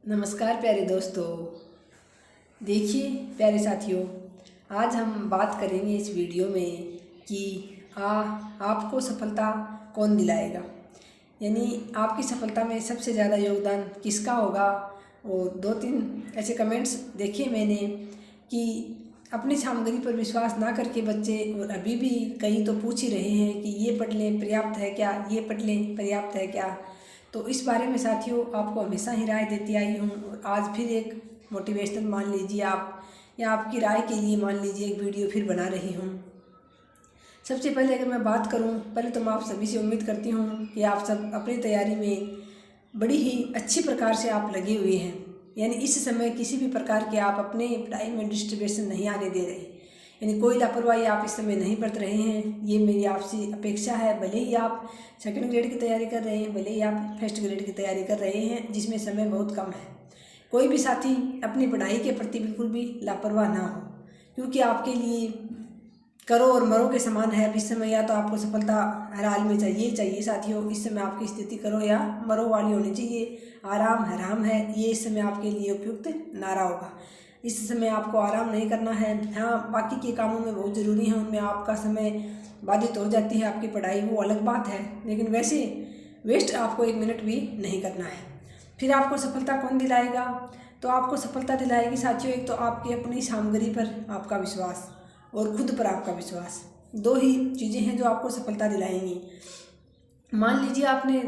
नमस्कार प्यारे दोस्तों। देखिए प्यारे साथियों, आज हम बात करेंगे इस वीडियो में कि आपको सफलता कौन दिलाएगा, यानी आपकी सफलता में सबसे ज़्यादा योगदान किसका होगा। और 2-3 ऐसे कमेंट्स देखे मैंने कि अपनी सामग्री पर विश्वास ना करके बच्चे, और अभी भी कई तो पूछ ही रहे हैं कि ये पढ़ लें पर्याप्त है क्या, ये पढ़ लें पर्याप्त है क्या। तो इस बारे में साथियों आपको हमेशा ही राय देती आई हूँ, और आज फिर एक मोटिवेशनल मान लीजिए आप, या आपकी राय के लिए मान लीजिए एक वीडियो फिर बना रही हूँ। सबसे पहले अगर मैं बात करूँ, पहले तो मैं आप सभी से उम्मीद करती हूँ कि आप सब अपनी तैयारी में बड़ी ही अच्छी प्रकार से आप लगे हुए हैं, यानी इस समय किसी भी प्रकार के आप अपने पढ़ाई में डिस्टर्बेशन नहीं आने दे रहे, यानी कोई लापरवाही आप इस समय नहीं बरत रहे हैं। ये मेरी आपसे अपेक्षा है। भले ही आप सेकंड ग्रेड की तैयारी कर रहे हैं, भले ही आप फर्स्ट ग्रेड की तैयारी कर रहे हैं जिसमें समय बहुत कम है, कोई भी साथी अपनी पढ़ाई के प्रति बिल्कुल भी लापरवाह ना हो, क्योंकि आपके लिए करो और मरो के समान है। अब इस समय या तो आपको सफलता हर हाल में चाहिए साथियों। इस समय आपकी स्थिति करो या मरो वाली होनी चाहिए। आराम हराम है, ये इस समय आपके लिए उपयुक्त नारा होगा। इस समय आपको आराम नहीं करना है। हाँ, बाकी के कामों में बहुत ज़रूरी है, उनमें आपका समय बाधित हो जाती है आपकी पढ़ाई, वो अलग बात है, लेकिन वैसे वेस्ट आपको 1 मिनट भी नहीं करना है। फिर आपको सफलता कौन दिलाएगा? तो आपको सफलता दिलाएगी साथियों, एक तो आपकी अपनी सामग्री पर आपका विश्वास और खुद पर आपका विश्वास। 2 ही चीज़ें हैं जो आपको सफलता दिलाएंगी। मान लीजिए आपने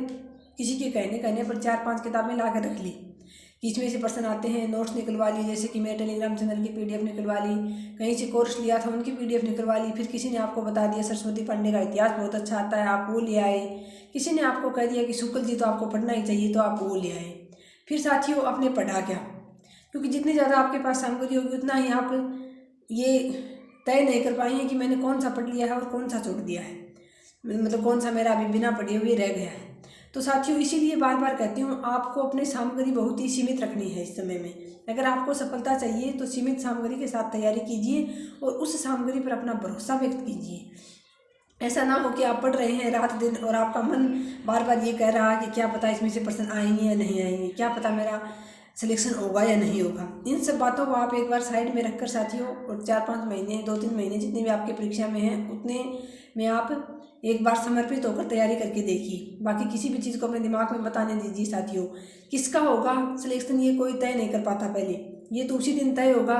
किसी के कहने पर 4-5 किताबें ला कर रख ली, कि इसमें से प्रश्न आते हैं, नोट्स निकलवा लिए, जैसे कि मैं टेलीग्राम चैनल की PDF निकलवा ली, कहीं से कोर्स लिया था उनकी PDF निकलवा ली। फिर किसी ने आपको बता दिया सरस्वती पांडे का इतिहास बहुत अच्छा आता है, आप वो ले आए। किसी ने आपको कह दिया कि शुक्ल जी तो आपको पढ़ना ही चाहिए, तो आप वो ले आए। फिर साथियों आपने पढ़ा क्या? क्योंकि जितनी ज़्यादा आपके पास सामग्री होगी उतना ही आप ये तय नहीं कर पाएंगे कि मैंने कौन सा पढ़ लिया है और कौन सा छोड़ दिया है, मतलब कौन सा मेरा अभी बिना पढ़े हुए रह गया है। तो साथियों इसीलिए बार बार कहती हूँ, आपको अपनी सामग्री बहुत ही सीमित रखनी है इस समय में। अगर आपको सफलता चाहिए तो सीमित सामग्री के साथ तैयारी कीजिए और उस सामग्री पर अपना भरोसा व्यक्त कीजिए। ऐसा ना हो कि आप पढ़ रहे हैं रात दिन और आपका मन बार बार ये कह रहा है कि क्या पता इसमें से प्रश्न आएंगे या नहीं आएंगे, क्या पता मेरा सिलेक्शन होगा या नहीं होगा। इन सब बातों को आप एक बार साइड में रखकर साथियों, और 4-5 महीने 2-3 महीने जितने भी आपके परीक्षा में हैं उतने में आप एक बार समर्पित होकर तैयारी करके देखिए। बाकी किसी भी चीज़ को अपने दिमाग में बताने दीजिए साथियों। किसका होगा सिलेक्शन ये कोई तय नहीं कर पाता पहले, ये तो उसी दिन तय होगा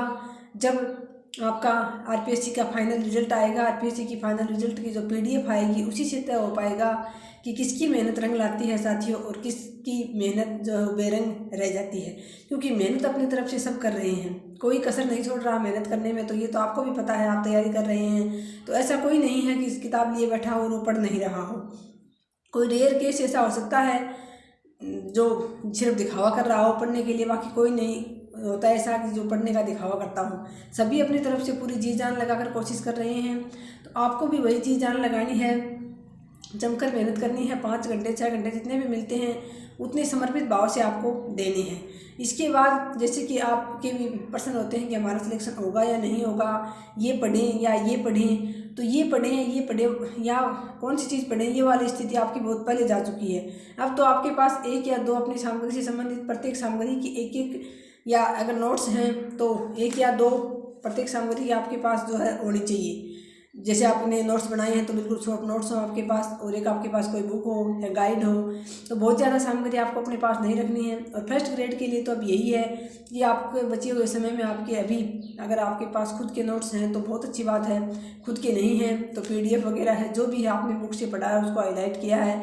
जब आपका RPSC का फाइनल रिजल्ट आएगा। RPSC की फाइनल रिजल्ट की जो PDF आएगी उसी से तय हो पाएगा कि किसकी मेहनत रंग लाती है साथियों, और किसकी मेहनत जो है बेरंग रह जाती है। क्योंकि मेहनत अपनी तरफ से सब कर रहे हैं, कोई कसर नहीं छोड़ रहा मेहनत करने में। तो ये तो आपको भी पता है, आप तैयारी कर रहे हैं, तो ऐसा कोई नहीं है कि इस किताब लिए बैठा हो और वो पढ़ नहीं रहा हो। कोई रेयर केस ऐसा हो सकता है जो सिर्फ दिखावा कर रहा हो पढ़ने के लिए, बाकी कोई नहीं होता है ऐसा कि जो पढ़ने का दिखावा करता हूँ। सभी अपनी तरफ से पूरी जी जान लगाकर कोशिश कर रहे हैं, तो आपको भी वही जी जान लगानी है, जमकर मेहनत करनी है। 5 घंटे 6 घंटे जितने भी मिलते हैं उतने समर्पित भाव से आपको देने हैं। इसके बाद जैसे कि आपके भी प्रश्न होते हैं कि हमारा सिलेक्शन होगा या नहीं होगा, ये पढ़ें या ये पढ़ें, तो ये पढ़ें या कौन सी चीज़ पढ़ें, ये वाली स्थिति आपकी बहुत पहले जा चुकी है। अब तो आपके पास 1 या 2 अपनी सामग्री से संबंधित प्रत्येक सामग्री की एक या अगर नोट्स हैं तो 1 या 2 प्रत्येक सामग्री आपके पास जो है होनी चाहिए। जैसे आपने नोट्स बनाए हैं तो बिल्कुल शॉर्ट नोट्स हो आपके पास, और एक आपके पास कोई बुक हो या गाइड हो। तो बहुत ज़्यादा सामग्री आपको अपने पास नहीं रखनी है। और फर्स्ट ग्रेड के लिए तो अब यही है कि आपके बचे हुए समय में आपके अभी अगर आपके पास खुद के नोट्स हैं तो बहुत अच्छी बात है, खुद के नहीं हैं तो PDF वगैरह है, जो भी आपने बुक से पढ़ा है उसको हाईलाइट किया है।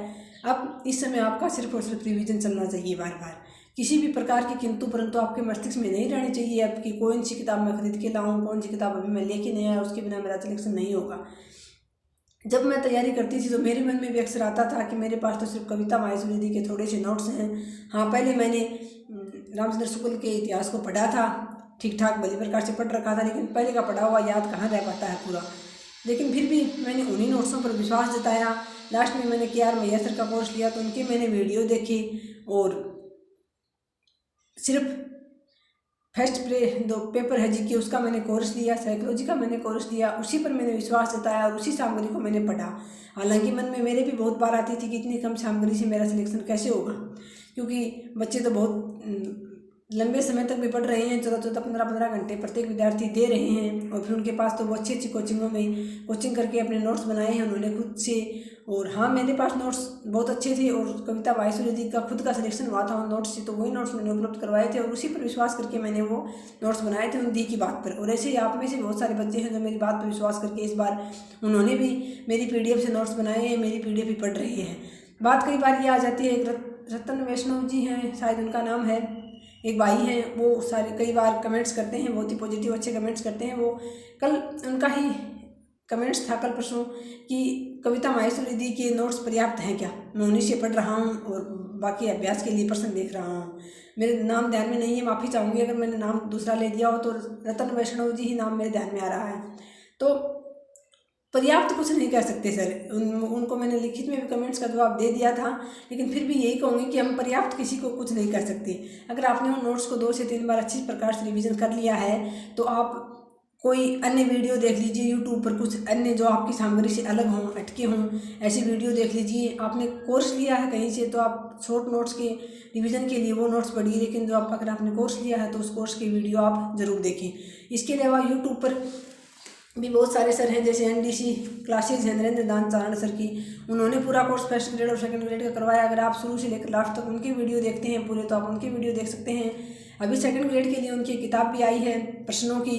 अब इस समय आपका सिर्फ और सिर्फ रिविजन चलना चाहिए बार बार। किसी भी प्रकार की किंतु परंतु आपके मस्तिष्क में नहीं रहनी चाहिए अब कि कौन सी किताब मैं खरीद के लाऊं, कौन सी किताब अभी मैं लेके नहीं आया, उसके बिना मेरा सिलेक्शन नहीं होगा। जब मैं तैयारी करती थी तो मेरे मन में भी अक्सर आता था कि मेरे पास तो सिर्फ कविता माहेश्वरी दी के थोड़े से नोट्स हैं। हाँ, पहले मैंने रामचंद्र शुक्ल के इतिहास को पढ़ा था, ठीक ठाक भली प्रकार से पढ़ रखा था, लेकिन पहले का पढ़ा हुआ याद कहाँ रह पाता है पूरा। लेकिन फिर भी मैंने उन्हीं नोट्सों पर विश्वास जताया। लास्ट में मैंने KR मैया सर का कोर्स लिया तो उनके मैंने वीडियो देखे, और सिर्फ फर्स्ट दो पेपर है जीके उसका मैंने कोर्स लिया, साइकोलॉजी का मैंने कोर्स लिया, उसी पर मैंने विश्वास जताया और उसी सामग्री को मैंने पढ़ा। हालांकि मन में मेरे भी बहुत बार आती थी कि इतनी कम सामग्री से मेरा सिलेक्शन कैसे होगा, क्योंकि बच्चे तो बहुत लंबे समय तक भी पढ़ रहे हैं, 14-14, 15-15 घंटे प्रत्येक विद्यार्थी दे रहे हैं। और फिर उनके पास तो वो अच्छी अच्छी कोचिंगों में कोचिंग करके अपने नोट्स बनाए हैं उन्होंने खुद से। और हाँ, मेरे पास नोट्स बहुत अच्छे थे और कविता माहेश्वरी जी का खुद का सिलेक्शन हुआ था उन नोट्स से, तो वही नोट्स मैंने उपलब्ध करवाए थे और उसी पर विश्वास करके मैंने वो नोट्स बनाए थे उन दी की बात पर। और ऐसे ही आप में से बहुत सारे बच्चे हैं जो मेरी बात पर विश्वास करके इस बार उन्होंने भी मेरी PDF से नोट्स बनाए हैं, मेरी PDF भी पढ़ रहे हैं। बात कई बार ये आ जाती है, एक रतन वैष्णव जी हैं शायद उनका नाम है, एक भाई हैं, वो सारे कई बार कमेंट्स करते हैं, बहुत ही पॉजिटिव अच्छे कमेंट्स करते हैं। वो कल उनका ही कमेंट्स था कल परसों कि कविता माहेश्वरी दी के नोट्स पर्याप्त हैं क्या, मैं उन्हीं से पढ़ रहा हूँ और बाकी अभ्यास के लिए प्रश्न देख रहा हूँ। मेरे नाम ध्यान में नहीं है, माफ़ी चाहूँगी अगर मैंने नाम दूसरा ले दिया हो, तो रतन वैष्णव जी ही नाम मेरे ध्यान में आ रहा है। तो पर्याप्त कुछ नहीं कर सकते सर, उनको मैंने लिखित में भी कमेंट्स का जवाब दे दिया था, लेकिन फिर भी यही कहूँगी कि हम पर्याप्त किसी को कुछ नहीं कर सकते। अगर आपने उन नोट्स को 2 से 3 बार अच्छी प्रकार से रिवीजन कर लिया है तो आप कोई अन्य वीडियो देख लीजिए यूट्यूब पर, कुछ अन्य जो आपकी सामग्री से अलग हों, हटके हों, ऐसी वीडियो देख लीजिए। आपने कोर्स लिया है कहीं से तो आप शॉर्ट नोट्स के रिवीजन के लिए वो नोट्स पढ़िए, लेकिन जो अगर आपने कोर्स लिया है तो उस कोर्स की वीडियो आप ज़रूर देखें। इसके अलावा यूट्यूब पर भी बहुत सारे सर हैं, जैसे NDC क्लासेज हैं नरेंद्र दान चारण सर की, उन्होंने पूरा कोर्स फर्स्ट ग्रेड और सेकंड ग्रेड का करवाया। अगर आप शुरू से लेकर लास्ट तक उनके वीडियो देखते हैं पूरे, तो आप उनके वीडियो देख सकते हैं। अभी सेकंड ग्रेड के लिए उनकी किताब भी आई है प्रश्नों की।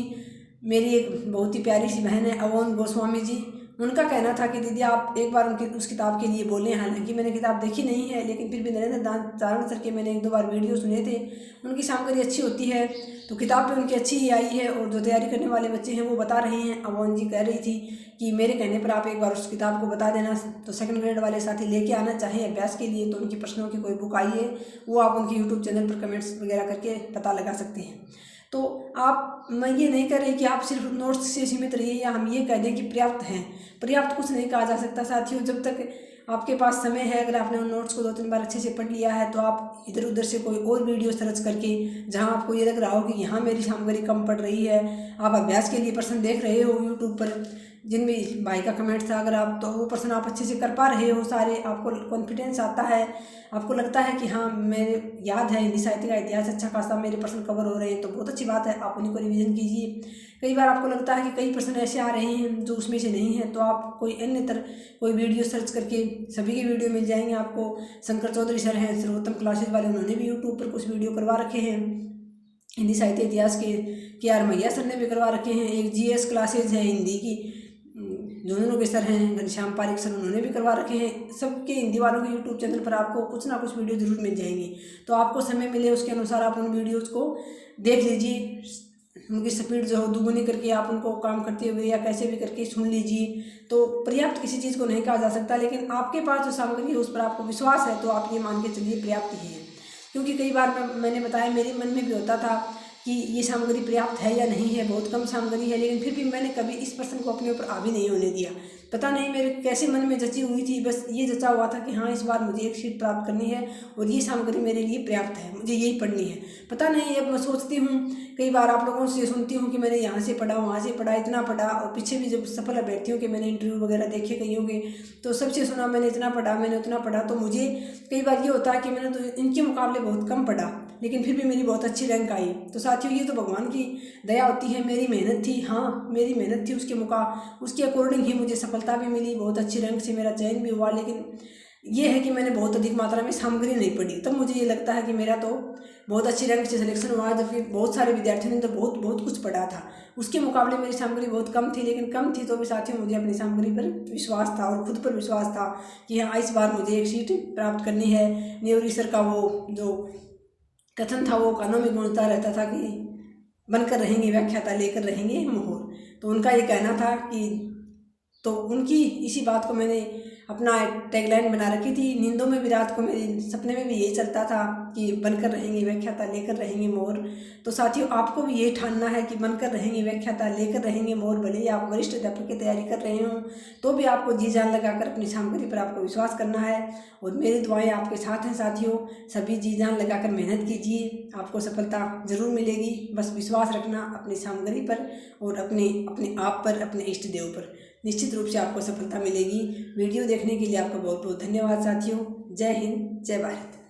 मेरी एक बहुत ही प्यारी सी बहन है अवोन गोस्वामी जी, उनका कहना था कि दीदी आप एक बार उनकी उस किताब के लिए बोलें। हालांकि मैंने किताब देखी नहीं है, लेकिन फिर भी नरेंद्र दान चारण सर के मैंने 1-2 बार वीडियो सुने थे, उनकी सामग्री अच्छी होती है, तो किताब भी उनकी अच्छी ही आई है। और जो तैयारी करने वाले बच्चे हैं वो बता रहे हैं, अवोन जी कह रही थी कि मेरे कहने पर आप एक बार उस किताब को बता देना, तो सेकंड ग्रेड वाले साथी लेके आना चाहें अभ्यास के लिए, तो उनकी प्रश्नों की कोई बुक आई है वो आप उनके यूट्यूब चैनल पर कमेंट्स वगैरह करके पता लगा सकते हैं। तो आप, मैं ये नहीं कह रही कि आप सिर्फ नोट्स से सीमित रहिए या हम ये कह दें कि पर्याप्त हैं। पर्याप्त कुछ नहीं कहा जा सकता साथियों, जब तक आपके पास समय है, अगर आपने उन नोट्स को 2-3 बार अच्छे से पढ़ लिया है तो आप इधर उधर से कोई और वीडियो सर्च करके, जहां आपको ये लग रहा हो कि यहाँ मेरी सामग्री कम पड़ रही है, आप अभ्यास के लिए प्रश्न देख रहे हो यूट्यूब पर, जिनमें भाई का कमेंट था, अगर आप तो वो प्रश्न आप अच्छे से कर पा रहे हो सारे, आपको कॉन्फिडेंस आता है, आपको लगता है कि हाँ मेरे याद है हिंदी साहित्य का इतिहास अच्छा खासा, मेरे प्रश्न कवर हो रहे हैं, तो बहुत अच्छी बात है, आप उन्हीं को रिवीजन कीजिए। कई बार आपको लगता है कि कई प्रश्न ऐसे आ रहे हैं जो उसमें से नहीं है, तो आप कोई वीडियो सर्च करके, सभी के वीडियो मिल जाएंगे आपको। शंकर चौधरी सर हैं सर्वोत्तम क्लासेज वाले, उन्होंने भी यूट्यूब पर कुछ वीडियो करवा रखे हैं। हिंदी साहित्य इतिहास के आर मैया सर ने भी करवा रखे हैं। एक GS क्लासेज है हिंदी की, दोनों के सर हैं घनश्याम पारिक सर, उन्होंने भी करवा रखे हैं। सबके हिंदी वालों के यूट्यूब चैनल पर आपको कुछ ना कुछ वीडियो जरूर मिल जाएंगी, तो आपको समय मिले उसके अनुसार आप उन वीडियोज़ को देख लीजिए। उनकी स्पीड जो हो दुगुनी करके आप उनको काम करते हुए या कैसे भी करके सुन लीजिए। तो पर्याप्त किसी चीज़ को नहीं कहा जा सकता, लेकिन आपके पास जो सामग्री है उस पर आपको विश्वास है तो आप ये मान के चलिए पर्याप्त ही है। क्योंकि कई बार मैंने बताया मेरे मन में भी होता था कि ये सामग्री पर्याप्त है या नहीं है, बहुत कम सामग्री है, लेकिन फिर भी मैंने कभी इस प्रश्न को अपने ऊपर हावी नहीं होने दिया। पता नहीं मेरे कैसे मन में जची हुई थी, बस ये जचा हुआ था कि हाँ इस बार मुझे एक सीट प्राप्त करनी है और ये सामग्री मेरे लिए पर्याप्त है, मुझे यही पढ़नी है। पता नहीं, अब मैं सोचती हूँ, कई बार आप लोगों से सुनती हूँ कि मैंने यहाँ से पढ़ा, वहाँ से पढ़ा, इतना पढ़ा, और पीछे भी जब सफल अभ्यर्थियों के मैंने इंटरव्यू वगैरह देखे कईयों के, तो सबसे सुना मैंने इतना पढ़ा, मैंने उतना पढ़ा। तो मुझे कई बार ये होता है कि मैंने तो इनके मुकाबले बहुत कम पढ़ा, लेकिन फिर भी मेरी बहुत अच्छी रैंक आई। तो साथियों ये तो भगवान की दया होती है, मेरी मेहनत थी, हाँ मेरी मेहनत थी, उसके अकॉर्डिंग ही मुझे सफलता भी मिली, बहुत अच्छी रैंक से मेरा चयन भी हुआ। लेकिन ये है कि मैंने बहुत अधिक मात्रा में सामग्री नहीं पढ़ी, तब मुझे ये लगता है कि मेरा तो बहुत अच्छी रैंक से सिलेक्शन हुआ, जबकि बहुत सारे विद्यार्थियों ने तो बहुत कुछ पढ़ा था। उसके मुकाबले मेरी सामग्री बहुत कम थी, लेकिन कम थी तो भी साथियों मुझे अपनी सामग्री पर विश्वास था और खुद पर विश्वास था कि हाँ इस बार मुझे एक सीट प्राप्त करनी है। नेवरी सर का वो जो कथन था वो कानों में गूंजता रहता था कि बनकर रहेंगे व्याख्याता, लेकर रहेंगे मोहर। तो उनका ये कहना था कि, तो उनकी इसी बात को मैंने अपना टैगलाइन बना रखी थी। नींदों में भी रात को मेरे सपने में भी यही चलता था कि बनकर रहेंगे व्याख्याता, लेकर रहेंगे मोर। तो साथियों, आपको भी ये ठानना है कि बनकर रहेंगे व्याख्याता, लेकर रहेंगे मोर। भले ही आप वरिष्ठ अध्यापक की तैयारी कर रहे हों तो भी आपको जी जान लगाकर अपनी सामग्री पर आपको विश्वास करना है। और मेरी दुआएं आपके साथ हैं साथियों। सभी जी जान लगाकर मेहनत कीजिए, आपको सफलता ज़रूर मिलेगी। बस विश्वास रखना अपनी सामग्री पर और अपने आप पर, अपने इष्ट देव पर। निश्चित रूप से आपको सफलता मिलेगी। वीडियो देखने के लिए आपका बहुत बहुत धन्यवाद साथियों। जय हिंद, जय भारत।